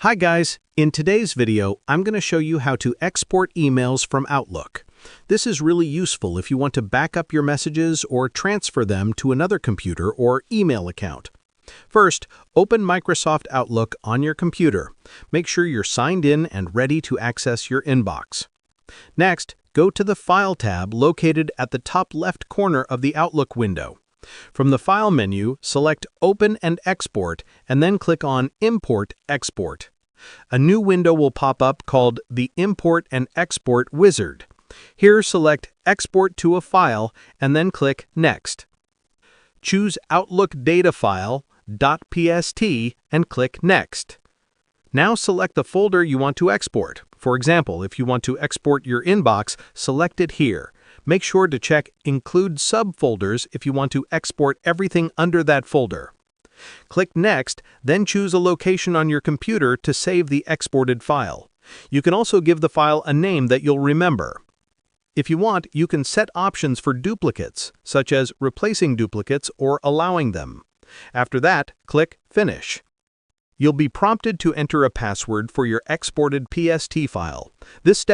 Hi guys, in today's video, I'm going to show you how to export emails from Outlook. This is really useful if you want to back up your messages or transfer them to another computer or email account. First, open Microsoft Outlook on your computer. Make sure you're signed in and ready to access your inbox. Next, go to the File tab located at the top left corner of the Outlook window. From the File menu, select Open and Export, and then click on Import Export. A new window will pop up called the Import and Export Wizard. Here, select Export to a file, and then click Next. Choose Outlook Data File .pst and click Next. Now select the folder you want to export. For example, if you want to export your inbox, select it here. Make sure to check Include Subfolders if you want to export everything under that folder. Click Next, then choose a location on your computer to save the exported file. You can also give the file a name that you'll remember. If you want, you can set options for duplicates, such as replacing duplicates or allowing them. After that, click Finish. You'll be prompted to enter a password for your exported PST file. This step